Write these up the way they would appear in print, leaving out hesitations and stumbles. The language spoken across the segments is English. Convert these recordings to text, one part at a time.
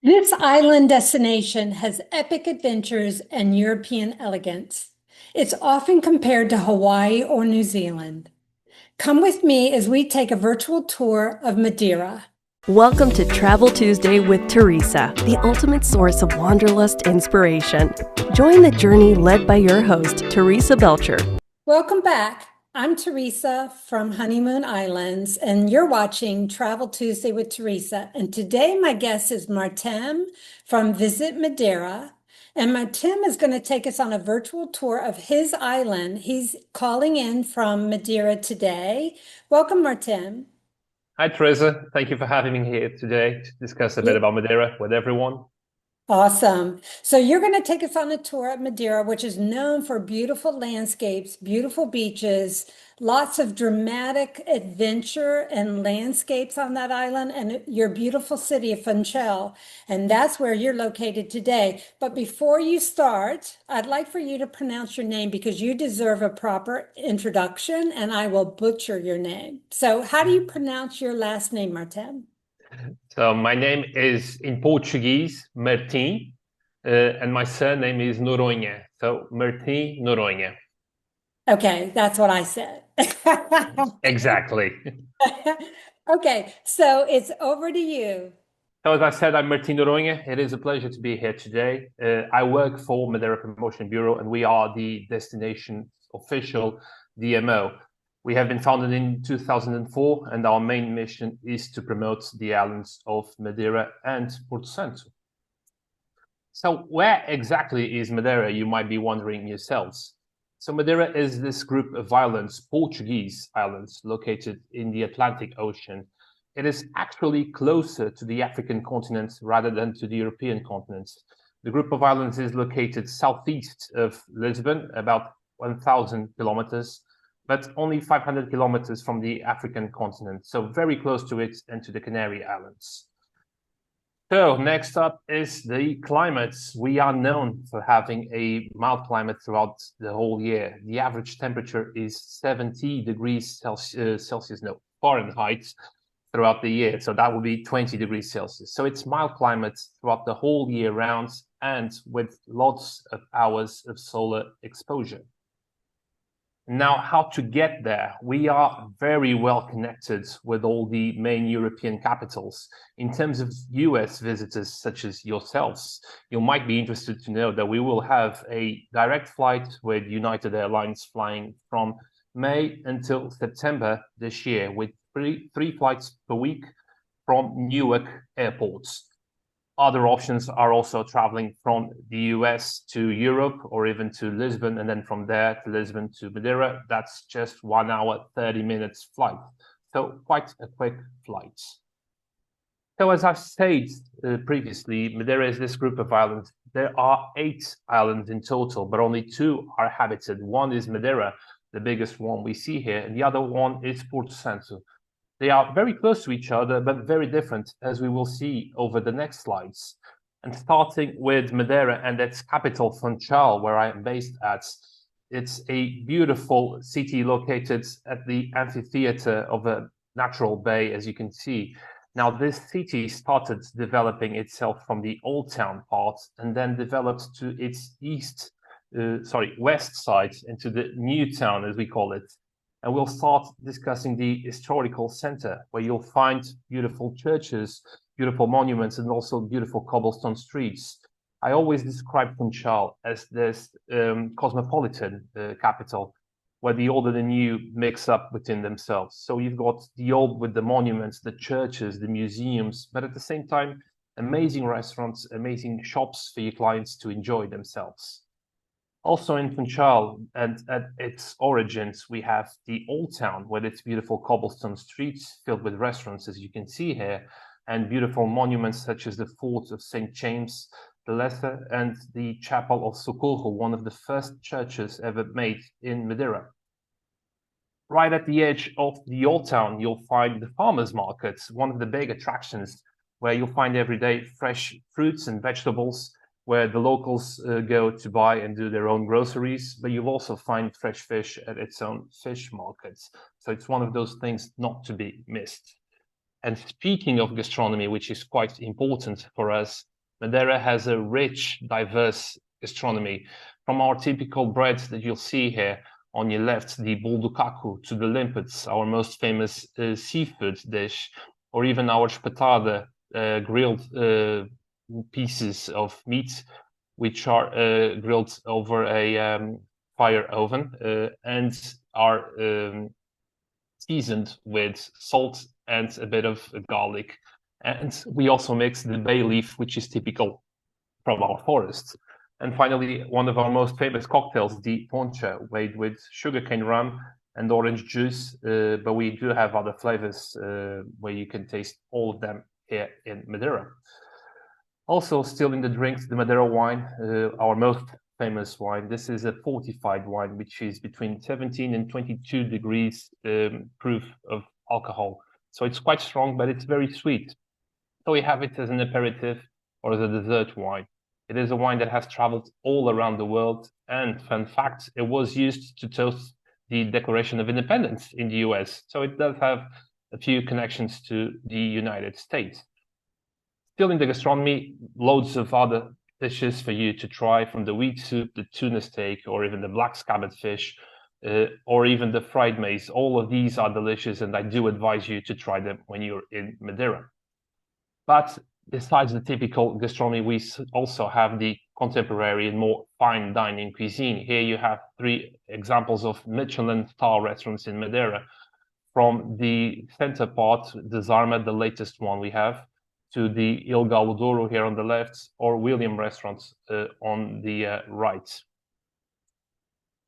This island destination has epic adventures and European elegance. It's often compared to Hawaii or New Zealand. Come with me as we take a virtual tour of Madeira. Welcome to Travel Tuesday with Teresa, the ultimate source of wanderlust inspiration. Join the journey led by your host, Teresa Belcher. Welcome back. I'm Teresa from Honeymoon Islands, and you're watching Travel Tuesday with Teresa. And today, my guest is Martin from Visit Madeira. And Martin is going to take us on a virtual tour of his island. He's calling in from Madeira today. Welcome, Martin. Hi, Teresa. Thank you for having me here today to discuss a bit Yeah. about Madeira with everyone. Awesome. So you're going to take us on a tour of Madeira, which is known for beautiful landscapes, beautiful beaches, lots of dramatic adventure and landscapes on that island, and your beautiful city of Funchal. And that's where you're located today. But before you start, I'd like for you to pronounce your name because you deserve a proper introduction, and I will butcher your name. So how do you pronounce your last name, Martin? So my name is in Portuguese, Martim, and my surname is Noronha. So Martim Noronha. Okay, that's what I said. Exactly. Okay, so it's over to you. So as I said, I'm Martim Noronha. It is a pleasure to be here today. I work for Madeira Promotion Bureau, and we are the destination official DMO. We have been founded in 2004, and our main mission is to promote the islands of Madeira and Porto Santo. So where exactly is Madeira, you might be wondering yourselves. So Madeira is this group of islands, Portuguese islands, located in the Atlantic Ocean. It is actually closer to the African continent rather than to the European continent. The group of islands is located southeast of Lisbon, about 1,000 kilometers, but only 500 kilometers from the African continent, so very close to it and to the Canary Islands. So next up is the climates. We are known for having a mild climate throughout the whole year. The average temperature is 70 degrees Fahrenheit throughout the year. So that would be 20 degrees Celsius. So it's mild climate throughout the whole year round and with lots of hours of solar exposure. Now, how to get there? We are very well connected with all the main European capitals. In terms of US visitors, such as yourselves, you might be interested to know that we will have a direct flight with United Airlines flying from May until September this year, with three flights per week from Newark airports. Other options are also traveling from the US to Europe or even to Lisbon, and then from there to Lisbon to Madeira. That's just 1 hour, 30 minutes flight. So quite a quick flight. So as I've said previously, Madeira is this group of islands. There are 8 islands in total, but only 2 are habited. One is Madeira, the biggest one we see here, and the other one is Porto Santo. They are very close to each other, but very different, as we will see over the next slides. And starting with Madeira and its capital, Funchal, where I am based at, it's a beautiful city located at the amphitheater of a natural bay, as you can see. Now, this city started developing itself from the old town part and then developed to its west side into the new town, as we call it. And we'll start discussing the historical center, where you'll find beautiful churches, beautiful monuments, and also beautiful cobblestone streets. I always describe Funchal as this cosmopolitan capital, where the old and the new mix up within themselves. So you've got the old with the monuments, the churches, the museums, but at the same time, amazing restaurants, amazing shops for your clients to enjoy themselves. Also in Funchal and at its origins, we have the Old Town with its beautiful cobblestone streets filled with restaurants, as you can see here, and beautiful monuments such as the Fort of St. James the Lesser and the Chapel of Socorro, one of the first churches ever made in Madeira. Right at the edge of the Old Town, you'll find the farmers markets, one of the big attractions where you'll find every day fresh fruits and vegetables, where the locals go to buy and do their own groceries, but you'll also find fresh fish at its own fish markets. So it's one of those things not to be missed. And speaking of gastronomy, which is quite important for us, Madeira has a rich, diverse gastronomy, from our typical breads that you'll see here on your left, the bolducaco, to the limpets, our most famous seafood dish, or even our espetada, grilled pieces of meat, which are grilled over a fire oven and are seasoned with salt and a bit of garlic. And we also mix the bay leaf, which is typical from our forests. And finally, one of our most famous cocktails, the poncha, made with sugarcane rum and orange juice. But we do have other flavors where you can taste all of them here in Madeira. Also, still in the drinks, the Madeira wine, our most famous wine. This is a fortified wine, which is between 17 and 22 degrees proof of alcohol. So it's quite strong, but it's very sweet. So we have it as an aperitif or as a dessert wine. It is a wine that has traveled all around the world. And fun fact, it was used to toast the Declaration of Independence in the US. So it does have a few connections to the United States. Still in the gastronomy, loads of other dishes for you to try, from the wheat soup, the tuna steak, or even the black scabbard fish, or even the fried maize. All of these are delicious, and I do advise you to try them when you're in Madeira. But besides the typical gastronomy, we also have the contemporary and more fine dining cuisine. Here you have 3 examples of Michelin star restaurants in Madeira. From the center part, the Zarma, the latest one we have, to the Il Gaulodouro here on the left, or William restaurants on the right.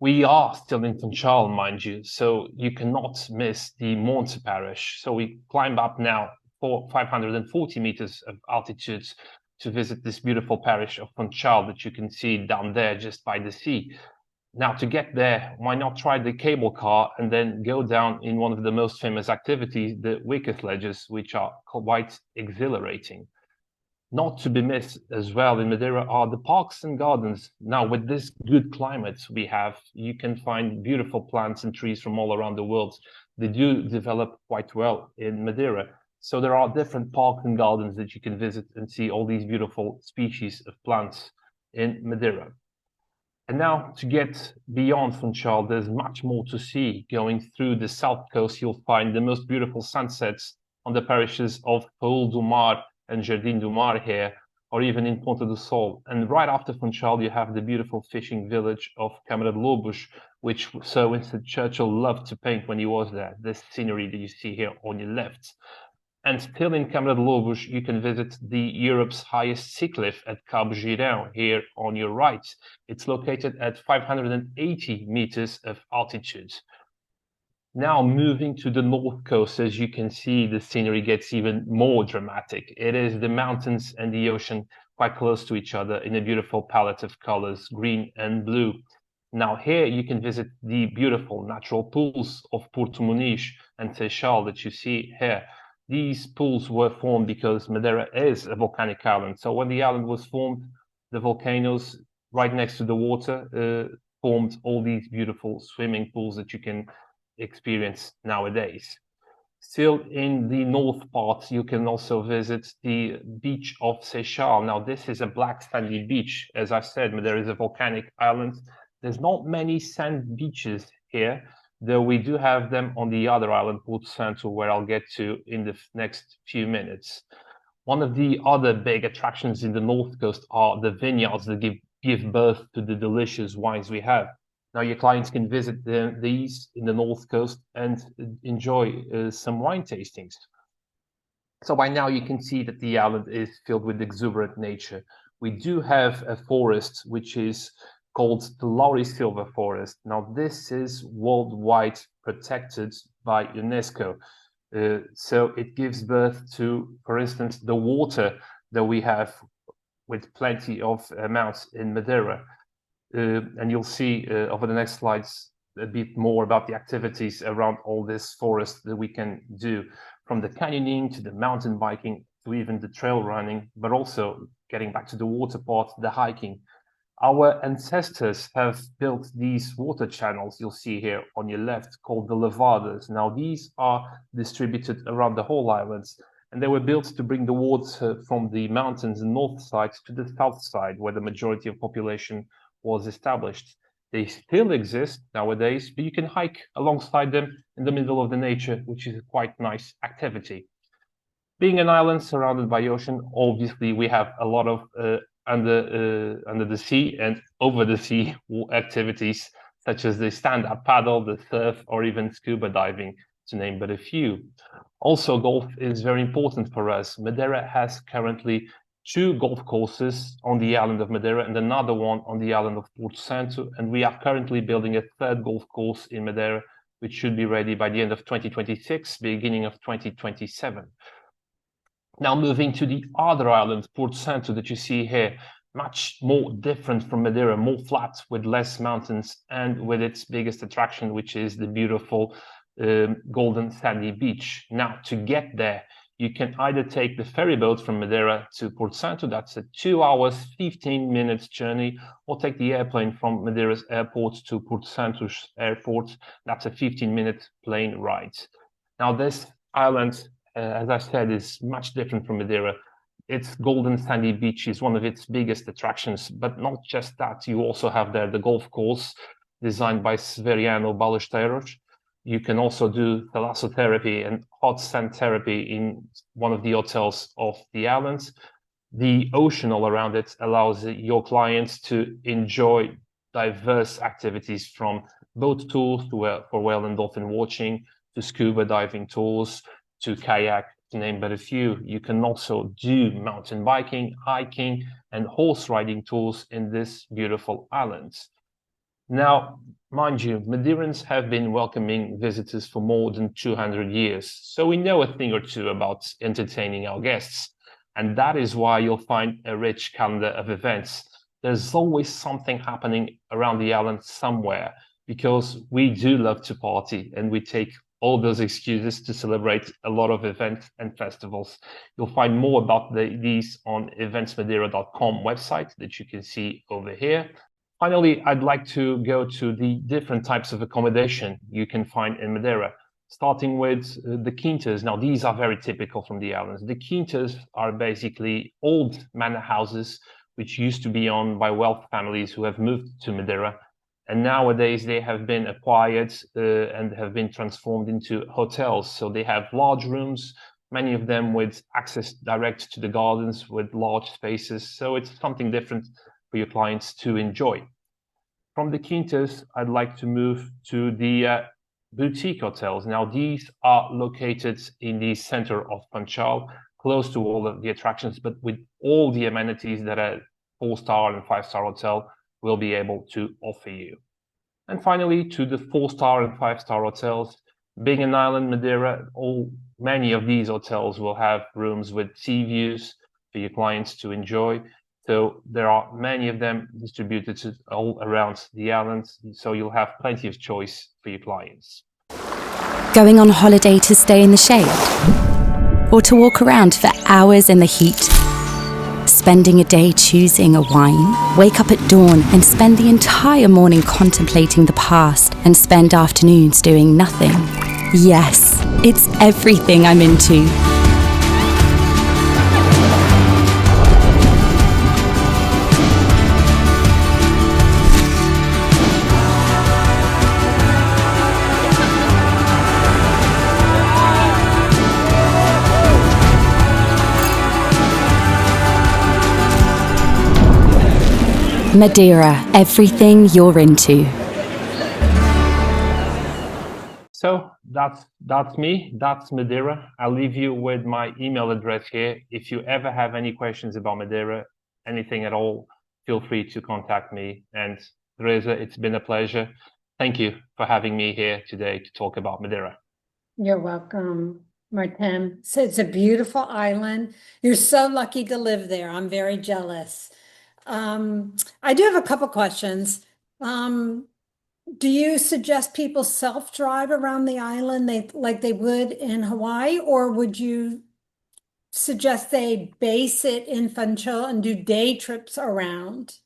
We are still in Funchal, mind you, so you cannot miss the Monte Parish. So we climb up now for 540 meters of altitude to visit this beautiful parish of Funchal that you can see down there just by the sea. Now, to get there, why not try the cable car and then go down in one of the most famous activities, the wicker sledges, which are quite exhilarating. Not to be missed as well in Madeira are the parks and gardens. Now, with this good climate we have, you can find beautiful plants and trees from all around the world. They do develop quite well in Madeira. So there are different parks and gardens that you can visit and see all these beautiful species of plants in Madeira. And now, to get beyond Funchal, there's much more to see. Going through the south coast, you'll find the most beautiful sunsets on the parishes of Paul do Mar and Jardim do Mar here, or even in Ponta do Sol. And right after Funchal, you have the beautiful fishing village of Câmara de Lobos, which Sir Winston Churchill loved to paint when he was there. This scenery that you see here on your left. And still in Câmara de Lobos, you can visit the Europe's highest sea cliff at Cabo Girão here on your right. It's located at 580 meters of altitude. Now moving to the north coast, as you can see, the scenery gets even more dramatic. It is the mountains and the ocean quite close to each other in a beautiful palette of colors, green and blue. Now here you can visit the beautiful natural pools of Porto Muniz and Seixal that you see here. These pools were formed because Madeira is a volcanic island. So when the island was formed, the volcanoes right next to the water formed all these beautiful swimming pools that you can experience nowadays. Still in the north part, you can also visit the beach of Seixal. Now, this is a black sandy beach. As I said, Madeira is a volcanic island. There's not many sand beaches here, though we do have them on the other island, Porto Santo, where I'll get to in the next few minutes. One of the other big attractions in the north coast are the vineyards that give birth to the delicious wines we have. Now, your clients can visit these in the north coast and enjoy some wine tastings. So by now you can see that the island is filled with exuberant nature. We do have a forest which is called the Lauri Silva Forest. Now, this is worldwide protected by UNESCO. So it gives birth to, for instance, the water that we have with plenty of amounts in Madeira. And you'll see over the next slides a bit more about the activities around all this forest that we can do, from the canyoning to the mountain biking to even the trail running, but also getting back to the water part, the hiking. Our ancestors have built these water channels you'll see here on your left, called the levadas. Now, these are distributed around the whole island, and they were built to bring the water from the mountains and north side to the south side, where the majority of population was established. They still exist nowadays, but you can hike alongside them in the middle of the nature, which is a quite nice activity. Being an island surrounded by ocean, obviously we have a lot of under the sea and over the sea activities, such as the stand-up paddle, the surf, or even scuba diving, to name but a few. Also, golf is very important for us. Madeira has currently 2 golf courses on the island of Madeira and another one on the island of Porto Santo, and we are currently building a 3rd golf course in Madeira, which should be ready by the end of 2026, beginning of 2027. Now moving to the other island, Porto Santo, that you see here, much more different from Madeira, more flat with less mountains and with its biggest attraction, which is the beautiful golden sandy beach. Now, to get there, you can either take the ferry boat from Madeira to Porto Santo, that's a 2 hours, 15 minutes journey, or take the airplane from Madeira's airport to Porto Santo's airport, that's a 15-minute plane ride. Now, this island, as I said, is much different from Madeira. Its golden sandy beach is one of its biggest attractions, but not just that. You also have there the golf course designed by Severiano Ballesteros. You can also do thalassotherapy and hot sand therapy in one of the hotels of the island. The ocean all around it allows your clients to enjoy diverse activities, from boat tours for whale and dolphin watching, to scuba diving tours, to kayak, to name but a few. You can also do mountain biking, hiking, and horse riding tours in this beautiful island. Now, mind you, Madeirans have been welcoming visitors for more than 200 years, so we know a thing or two about entertaining our guests. And that is why you'll find a rich calendar of events. There's always something happening around the island somewhere, because we do love to party, and we take all those excuses to celebrate a lot of events and festivals. You'll find more about these on eventsmadeira.com website that you can see over here. Finally, I'd like to go to the different types of accommodation you can find in Madeira, starting with the quintas. Now, these are very typical from the islands. The quintas are basically old manor houses which used to be owned by wealth families who have moved to Madeira, and nowadays they have been acquired and have been transformed into hotels. So they have large rooms, many of them with access direct to the gardens with large spaces. So it's something different for your clients to enjoy. From the quintas, I'd like to move to the boutique hotels. Now, these are located in the center of Funchal, close to all of the attractions, but with all the amenities that a 4-star and 5-star hotel will be able to offer you. And finally, to the 4-star and 5-star hotels. Being an island, Madeira, many of these hotels will have rooms with sea views for your clients to enjoy. So there are many of them distributed all around the island, so you'll have plenty of choice for your clients. Going on holiday to stay in the shade? Or to walk around for hours in the heat? Spending a day choosing a wine? Wake up at dawn and spend the entire morning contemplating the past and spend afternoons doing nothing? Yes, it's everything I'm into. Madeira, everything you're into. So that's me, that's Madeira. I'll leave you with my email address here. If you ever have any questions about Madeira, anything at all, feel free to contact me. And Teresa, it's been a pleasure. Thank you for having me here today to talk about Madeira. You're welcome, Martin. So it's a beautiful island. You're so lucky to live there. I'm very jealous. I do have a couple questions. Do you suggest people self-drive around the island like they would in Hawaii, or would you suggest they base it in Funchal and do day trips around?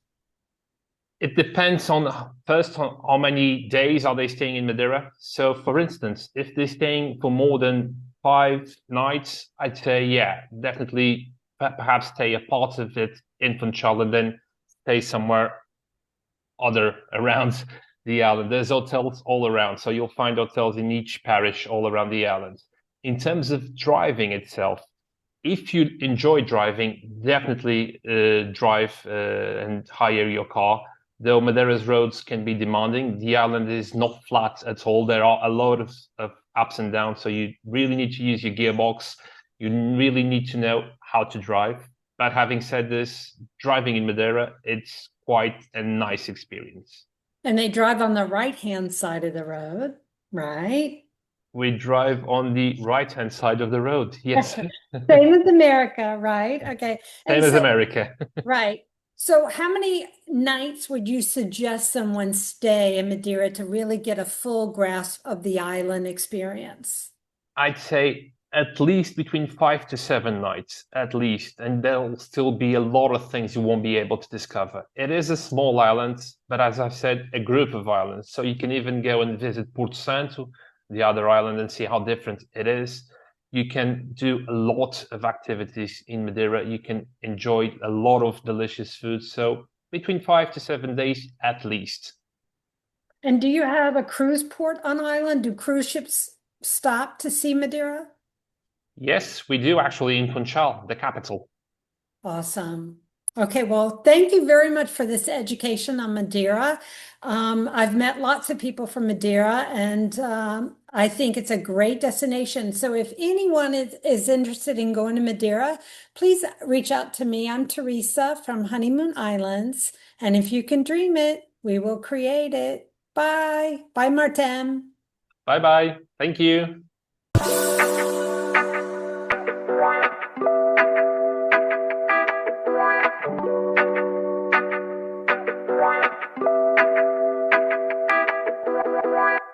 It depends on how many days are they staying in Madeira. So for instance, if they're staying for more than 5 nights, I'd say, yeah, definitely perhaps stay a part of it in Funchal and then stay somewhere other around the island. There's hotels all around, so you'll find hotels in each parish all around the island. In terms of driving itself, if you enjoy driving, definitely drive and hire your car. Though Madeira's roads can be demanding, the island is not flat at all. There are a lot of ups and downs, so you really need to use your gearbox. You really need to know how to drive. But having said this, driving in Madeira, it's quite a nice experience. And they drive on the right-hand side of the road, right? We drive on the right-hand side of the road. Yes. Same as America, right? Okay. Same as America. Right. So how many nights would you suggest someone stay in Madeira to really get a full grasp of the island experience? I'd say at least between 5 to 7 nights, at least, and there'll still be a lot of things you won't be able to discover. It is a small island, but as I've said, a group of islands. So you can even go and visit Porto Santo, the other island, and see how different it is. You can do a lot of activities in Madeira. You can enjoy a lot of delicious food. So between 5 to 7 days at least. And do you have a cruise port on island? Do cruise ships stop to see Madeira? Yes, we do actually in Funchal, the capital. Awesome. Okay, well, thank you very much for this education on Madeira. I've met lots of people from Madeira, and I think it's a great destination. So if anyone is interested in going to Madeira, please reach out to me. I'm Teresa from Honeymoon Islands, and if you can dream it, we will create it. Bye. Bye, Martin. Bye-bye. Thank you.